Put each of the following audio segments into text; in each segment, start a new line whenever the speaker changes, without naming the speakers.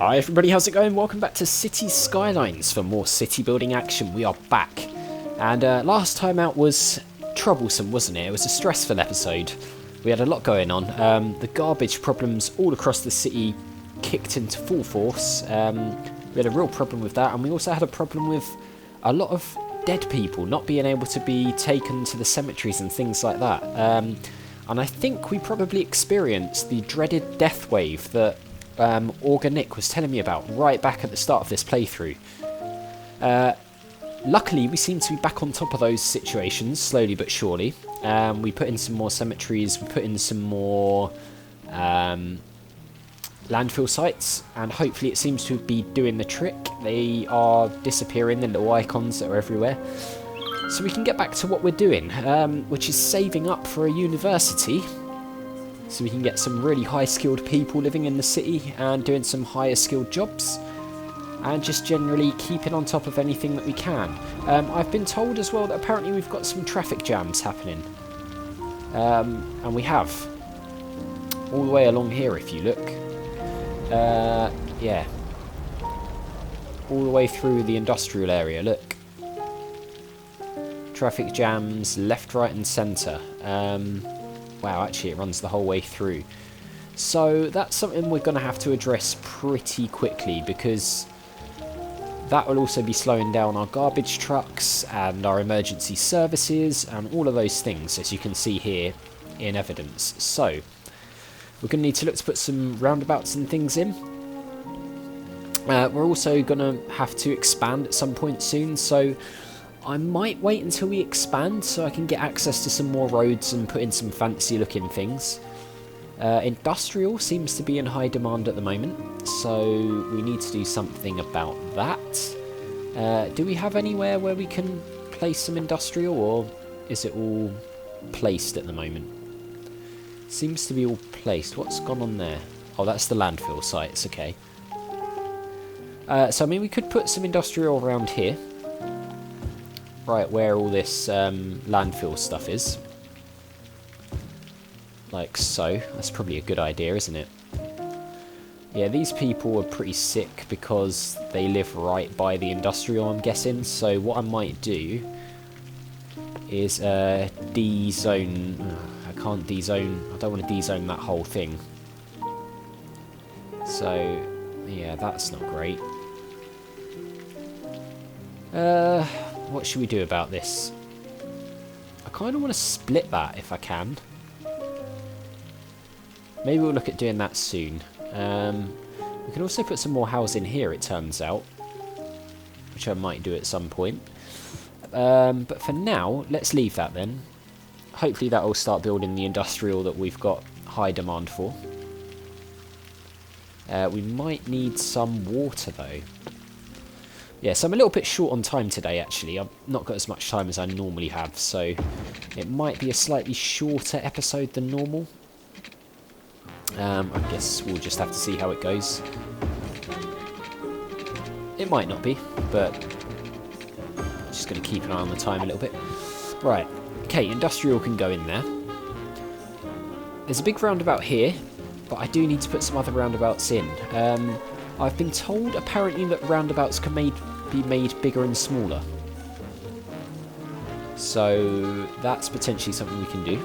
Hi everybody, how's it going? Welcome back to Cities Skylines for more city building action. We are back. And last time out was troublesome, wasn't it? It was a stressful episode. We had a lot going on. The garbage problems all across the city kicked into full force. We had a real problem with that, and we also had a problem with a lot of dead people not being able to be taken to the cemeteries and things like that. And I think we probably experienced the dreaded death wave that Nick was telling me about right back at the start of this playthrough. Luckily, we seem to be back on top of those situations, slowly but surely. We put in some more cemeteries, we put in some more landfill sites, and hopefully it seems to be doing the trick. They are disappearing, the little icons that are everywhere. So we can get back to what we're doing, which is saving up for a university. So we can get some really high-skilled people living in the city and doing some higher-skilled jobs. And just generally keeping on top of anything that we can. I've been told as well that apparently we've got some traffic jams happening. And we have. All the way along here, if you look. Yeah. All the way through the industrial area, look. Traffic jams, left, right and centre. Wow, actually it runs the whole way through. So that's something we're going to have to address pretty quickly, because that will also be slowing down our garbage trucks and our emergency services and all of those things, as you can see here in evidence. So we're going to need to look to put some roundabouts and things in. We're also going to have to expand at some point soon, so I might wait until we expand so I can get access to some more roads and put in some fancy looking things. Industrial seems to be in high demand at the moment, so we need to do something about that. Do we have anywhere where we can place some industrial, or is it all placed at the moment? Seems to be all placed. What's gone on there? Oh, that's the landfill sites, okay. So I mean, we could put some industrial around here. Right where all this landfill stuff is. Like so. That's probably a good idea, isn't it? Yeah, these people are pretty sick because they live right by the industrial, I'm guessing. So what I might do is de-zone. I can't de-zone. I don't want to de-zone that whole thing. So, yeah, that's not great. What should we do about this? I kind of want to split that if I can. Maybe we'll look at doing that soon. We can also put some more housing here, it turns out, which I might do at some point. But for now, let's leave that then. Hopefully that will start building the industrial that we've got high demand for. We might need some water though. Yeah, so I'm a little bit short on time today, actually. I've not got as much time as I normally have, so it might be a slightly shorter episode than normal. I guess we'll just have to see how it goes. It might not be, but just going to keep an eye on the time a little bit. Right, okay, industrial can go in there. There's a big roundabout here, but I do need to put some other roundabouts in. I've been told apparently that roundabouts can be made bigger and smaller. So that's potentially something we can do.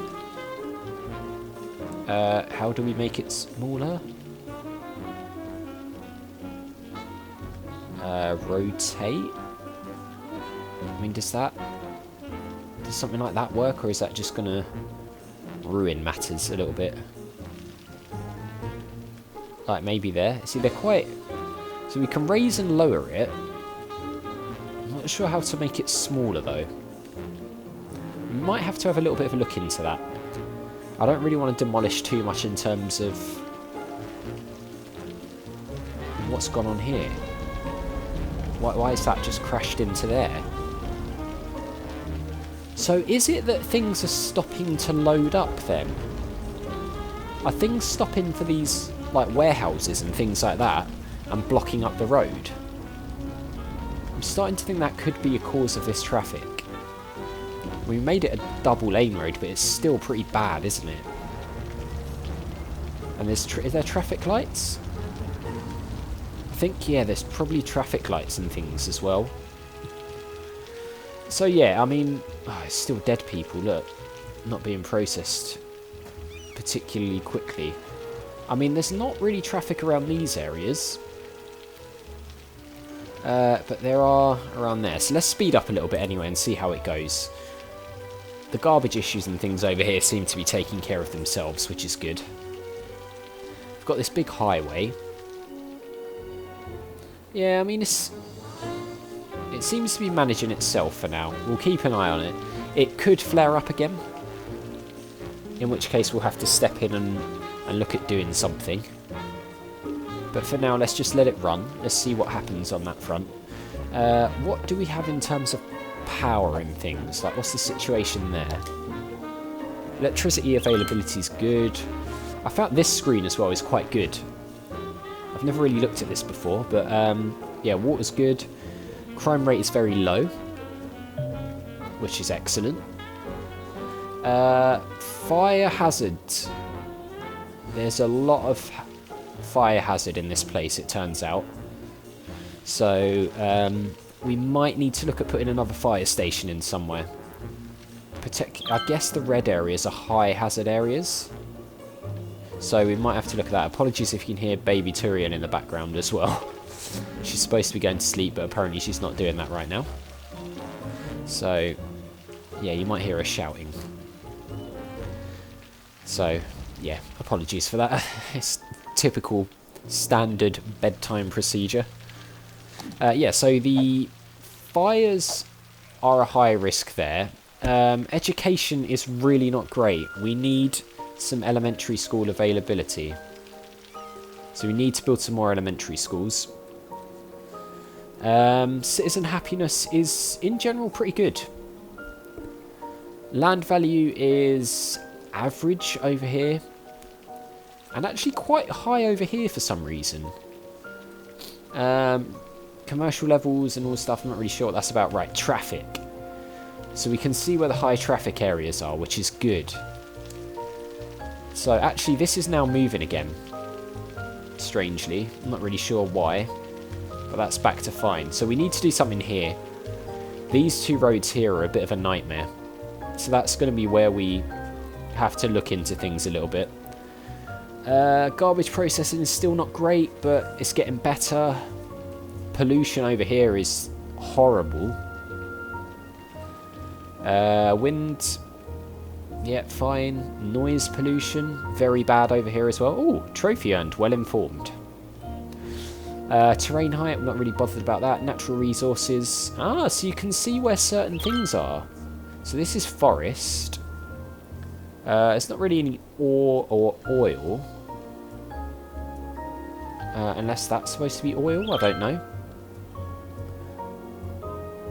How do we make it smaller? Rotate? I mean, does something like that work, or is that just gonna ruin matters a little bit? Like maybe there. See, they're quite... So we can raise and lower it. I'm not sure how to make it smaller though. We might have to have a little bit of a look into that. I don't really want to demolish too much in terms of what's gone on here. Why is that just crashed into there? So is it that things are stopping to load up then? Are things stopping for these like warehouses and things like that and blocking up the road? I'm starting to think that could be a cause of this traffic. We made it a double lane road, but it's still pretty bad, isn't it? And is there traffic lights? I think, yeah, there's probably traffic lights and things as well. So yeah, I mean, it's still dead people, look. Not being processed particularly quickly. I mean, there's not really traffic around these areas. But there are around there. So let's speed up a little bit anyway and see how it goes. The garbage issues and things over here seem to be taking care of themselves, which is good. We've got this big highway. Yeah, I mean, it seems to be managing itself for now. We'll keep an eye on it. It could flare up again, in which case we'll have to step in and look at doing something. But for now, let's just let it run. Let's see what happens on that front. What do we have in terms of power and things? Like, what's the situation there? Electricity availability is good. I found this screen as well is quite good. I've never really looked at this before, but yeah, water's good. Crime rate is very low, which is excellent. Fire hazard. There's a lot of fire hazard in this place, it turns out. So we might need to look at putting another fire station in somewhere. I guess the red areas are high hazard areas. So we might have to look at that. Apologies if you can hear baby Turian in the background as well. She's supposed to be going to sleep, but apparently she's not doing that right now. So, yeah, you might hear her shouting. So, yeah, apologies for that. It's typical standard bedtime procedure. Yeah, so the fires are a high risk there. Education is really not great. We need some elementary school availability. So we need to build some more elementary schools. Citizen happiness is, in general, pretty good. Land value is average over here. And actually quite high over here for some reason. Commercial levels and all stuff, I'm not really sure what that's about. Right, traffic. So we can see where the high traffic areas are, which is good. So actually this is now moving again. Strangely. I'm not really sure why. But that's back to fine. So we need to do something here. These two roads here are a bit of a nightmare. So that's going to be where we have to look into things a little bit. Garbage processing is still not great, but it's getting better. Pollution over here is horrible. Wind, yeah, fine. Noise pollution, very bad over here as well. Oh, trophy earned, well informed. Terrain height, I'm not really bothered about that. Natural resources. Ah, so you can see where certain things are. So this is forest. It's not really any ore or oil. Unless that's supposed to be oil, I don't know.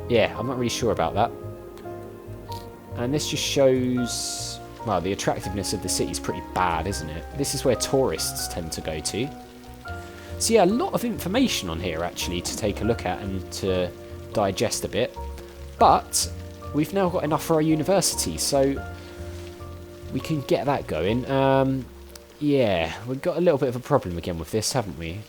Yeah, I'm not really sure about that. And this just shows, well, the attractiveness of the city is pretty bad, isn't it? This is where tourists tend to go to. So yeah, a lot of information on here, actually, to take a look at and to digest a bit. But we've now got enough for our university, so we can get that going. Yeah, we've got a little bit of a problem again with this, haven't we?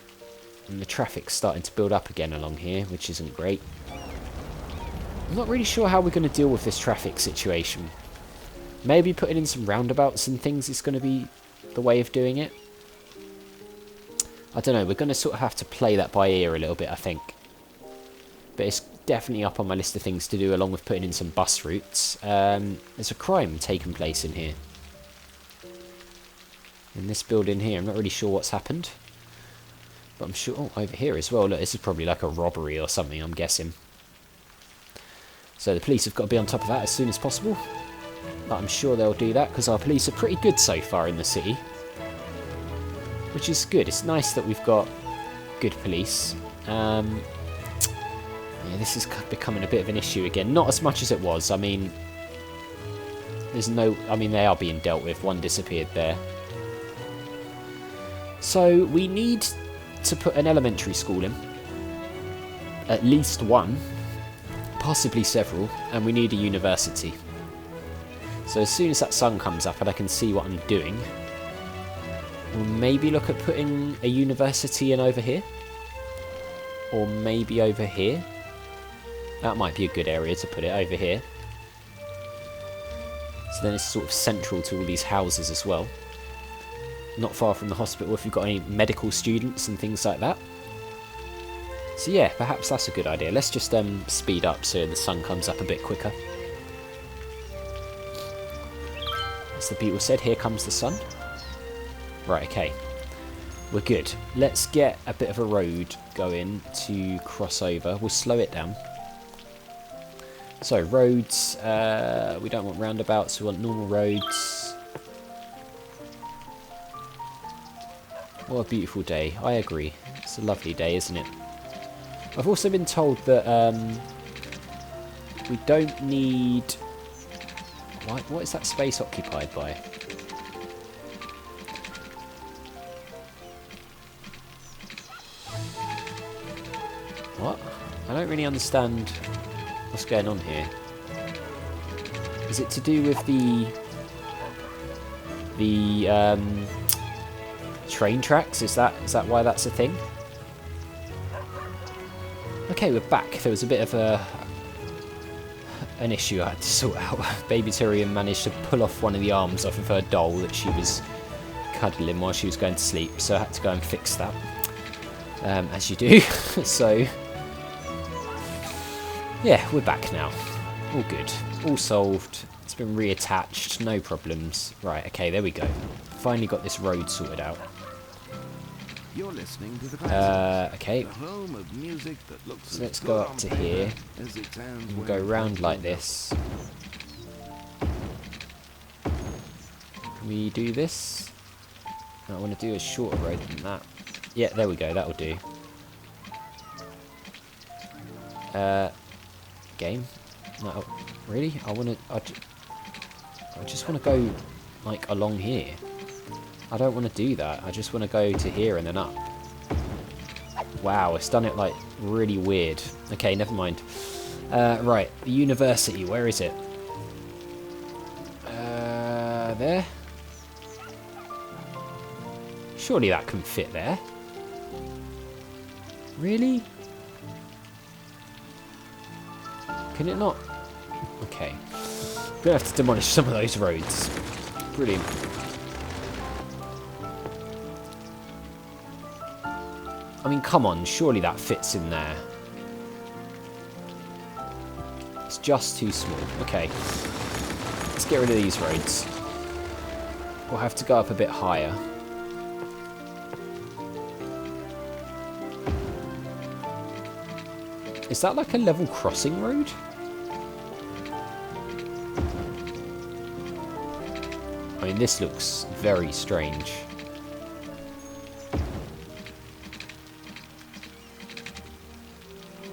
And the traffic's starting to build up again along here, which isn't great. I'm not really sure how we're going to deal with this traffic situation. Maybe putting in some roundabouts and things is going to be the way of doing it. I don't know, we're going to sort of have to play that by ear a little bit, I think. But it's definitely up on my list of things to do, along with putting in some bus routes. There's a crime taking place in here. In this building here, I'm not really sure what's happened. But I'm sure, oh, over here as well, look, this is probably like a robbery or something, I'm guessing. So the police have got to be on top of that as soon as possible. But I'm sure they'll do that, because our police are pretty good so far in the city. Which is good. It's nice that we've got good police. Yeah, this is becoming a bit of an issue again. Not as much as it was. I mean, there's no... I mean, they are being dealt with. One disappeared there. So we need to put an elementary school in. At least one. Possibly several. And we need a university. So as soon as that sun comes up and I can see what I'm doing, we'll maybe look at putting a university in over here. Or maybe over here. That might be a good area to put it, over here. So then it's sort of central to all these houses as well. Not far from the hospital if you've got any medical students and things like that. So yeah, perhaps that's a good idea. Let's just speed up so the sun comes up a bit quicker. As the people said, here comes the sun. Right, okay. We're good. Let's get a bit of a road going to cross over. We'll slow it down. So, roads. We don't want roundabouts, we want normal roads. What a beautiful day. I agree. It's a lovely day, isn't it? I've also been told that we don't need... What is that space occupied by? What? I don't really understand what's going on here. Is it to do with the train tracks? Is that why that's a thing? Okay, we're back. There was a bit of an issue I had to sort out. Baby Turian managed to pull off one of the arms off of her doll that she was cuddling while she was going to sleep, so I had to go and fix that. As you do. So, yeah, we're back now. All good. All solved. It's been reattached. No problems. Right, okay, there we go. Finally got this road sorted out.
You're listening to the
okay.
the home of music that looks
So let's go up to here. We'll go round like this. Can we do this? I want to do a shorter road than that. Yeah, there we go. That'll do. Game? No, really? I just want to go like along here. I don't want to do that. I just want to go to here and then up. Wow, it's done it like really weird. Okay, never mind. Right, the university. Where is it? There? Surely that can fit there. Really? Can it not? Okay. Gonna have to demolish some of those roads. Brilliant. I mean, come on, surely that fits in there. It's just too small. Okay. Let's get rid of these roads. We'll have to go up a bit higher. Is that like a level crossing road? I mean, this looks very strange.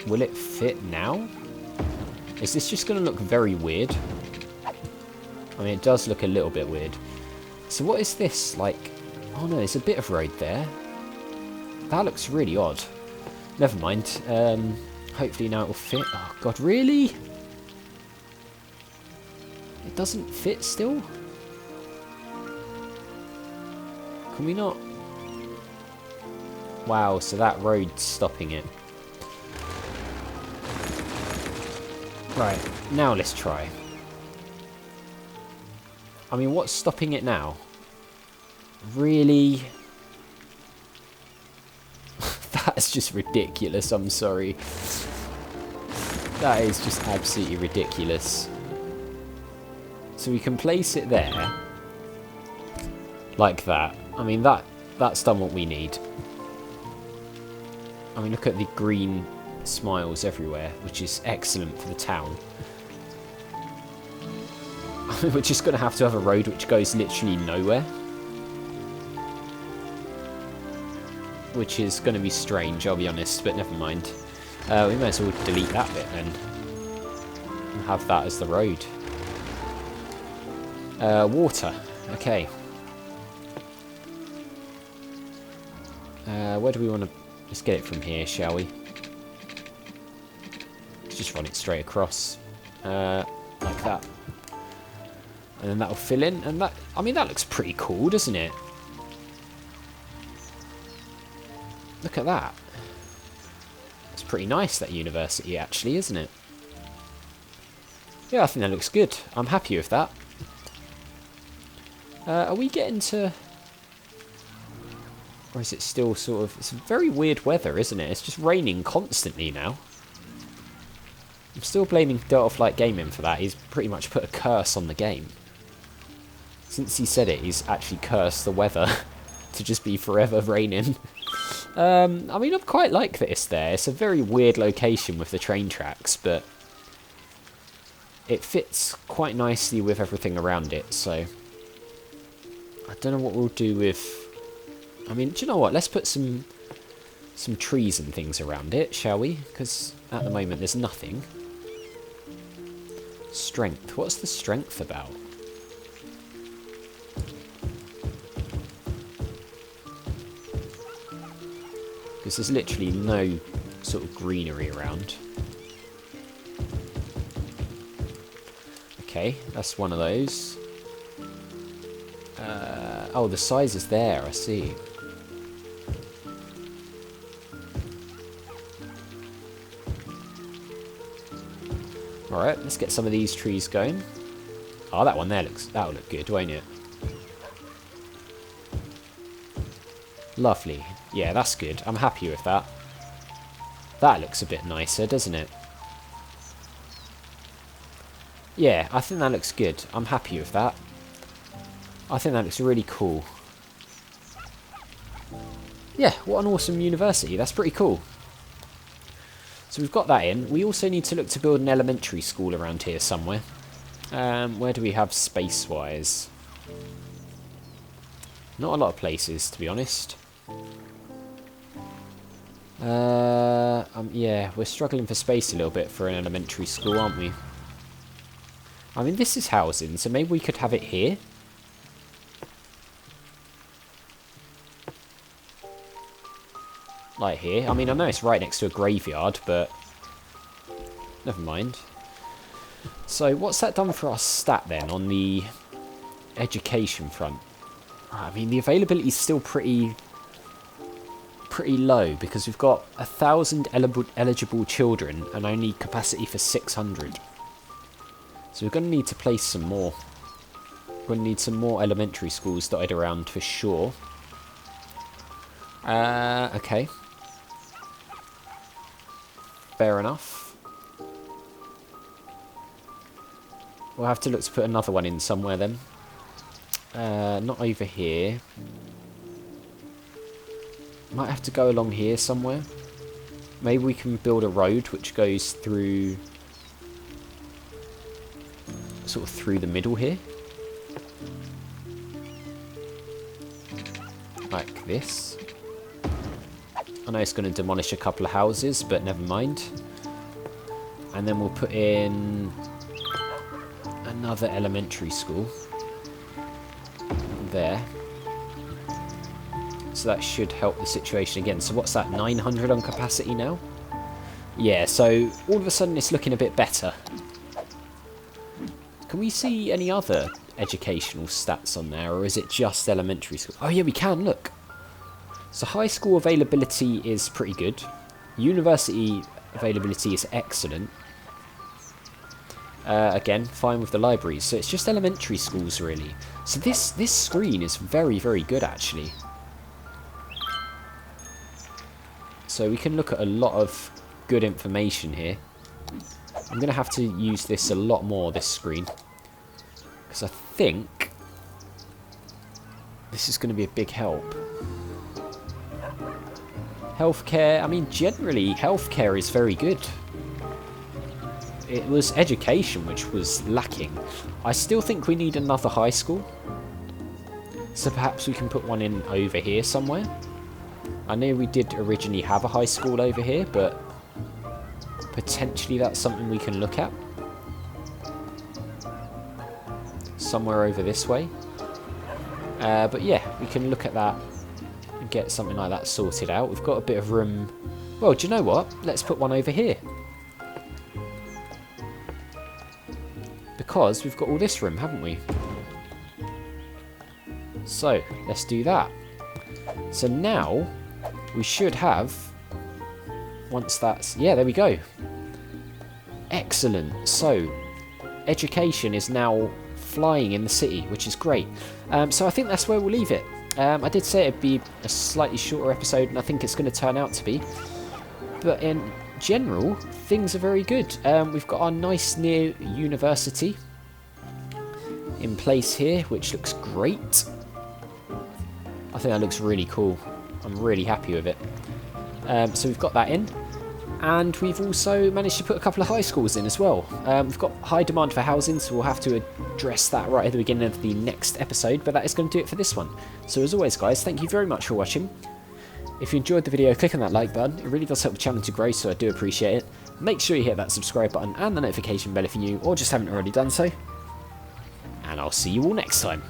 Will it fit now? Is this just going to look very weird? I mean, it does look a little bit weird. So what is this? Like, oh no, there's a bit of road there. That looks really odd. Never mind. Hopefully now it will fit. Oh god, really? It doesn't fit still? Can we not? Wow, so that road's stopping it. Right, now let's try. I mean, what's stopping it now? Really? That's just ridiculous, I'm sorry. That is just absolutely ridiculous. So we can place it there. Like that. I mean, that's done what we need. I mean, look at the green smiles everywhere, which is excellent for the town. We're just going to have a road which goes literally nowhere. Which is going to be strange, I'll be honest, but never mind. We might as well delete that bit then. And have that as the road. Water. Okay. Where do we want to... Let's get it from here, shall we? Let's just run it straight across. Like that. And then that'll fill in. And that... I mean, that looks pretty cool, doesn't it? Look at that. pretty nice, that university, actually, isn't it? Yeah, I think that looks good. I'm happy with that. Are we getting to... Or is it still sort of... It's very weird weather, isn't it? It's just raining constantly now. I'm still blaming Dirtleflight Gaming for that. He's pretty much put a curse on the game. Since he said it, he's actually cursed the weather to just be forever raining. I mean, I quite like this there. It's a very weird location with the train tracks, but it fits quite nicely with everything around it, so I don't know what we'll do with... I mean, do you know what? Let's put some trees and things around it, shall we? Because at the moment there's nothing. Strength. What's the strength about? Because there's literally no sort of greenery around. Okay, that's one of those. Oh, the size is there, I see. Alright, let's get some of these trees going. Oh, that one there that'll look good, won't it? Lovely. Yeah, that's good. I'm happy with that. That looks a bit nicer, doesn't it? Yeah, I think that looks good. I'm happy with that. I think that looks really cool. Yeah, what an awesome university. That's pretty cool. So we've got that in. We also need to look to build an elementary school around here somewhere. Where do we have space-wise? Not a lot of places, to be honest. Yeah, we're struggling for space a little bit for an elementary school, aren't we? I mean, this is housing, so maybe we could have it here. Like here. I mean, I know it's right next to a graveyard, but never mind. So, what's that done for our stat then on the education front? I mean, the availability is still pretty low because we've got 1,000 eligible children and only capacity for 600. So we're going to need to place some more. We're going to need some more elementary schools dotted around for sure. Okay. Fair enough. We'll have to look to put another one in somewhere then. Not over here. Might have to go along here somewhere. Maybe we can build a road which goes through... sort of through the middle here. Like this. I know it's going to demolish a couple of houses, but never mind. And then we'll put in another elementary school. There. So that should help the situation again. So what's that, 900 on capacity now? Yeah, so all of a sudden it's looking a bit better. Can we see any other educational stats on there, or is it just elementary school? Oh yeah, we can, look. So high school availability is pretty good. University availability is excellent. Again, fine with the libraries. So it's just elementary schools, really. So this screen is very, very good, actually. So we can look at a lot of good information here. I'm going to have to use this a lot more, this screen. Because I think this is going to be a big help. Healthcare, I mean, generally, healthcare is very good. It was education which was lacking. I still think we need another high school. So perhaps we can put one in over here somewhere. I know we did originally have a high school over here, but potentially that's something we can look at. Somewhere over this way. But yeah, we can look at that and get something like that sorted out. We've got a bit of room. Well, do you know what? Let's put one over here. Because we've got all this room, haven't we? So, let's do that. So now, we should have once that's... Yeah, there we go. Excellent. So, education is now flying in the city, which is great. So I think that's where we'll leave it. I did say it'd be a slightly shorter episode, and I think it's going to turn out to be. But in general, things are very good. We've got our nice near university in place here, which looks great. I think that looks really cool. I'm really happy with it. So we've got that in. And we've also managed to put a couple of high schools in as well. We've got high demand for housing, so we'll have to address that right at the beginning of the next episode. But that is going to do it for this one. So as always, guys, thank you very much for watching. If you enjoyed the video, click on that like button. It really does help the channel to grow, so I do appreciate it. Make sure you hit that subscribe button and the notification bell if you're new, or just haven't already done so. And I'll see you all next time.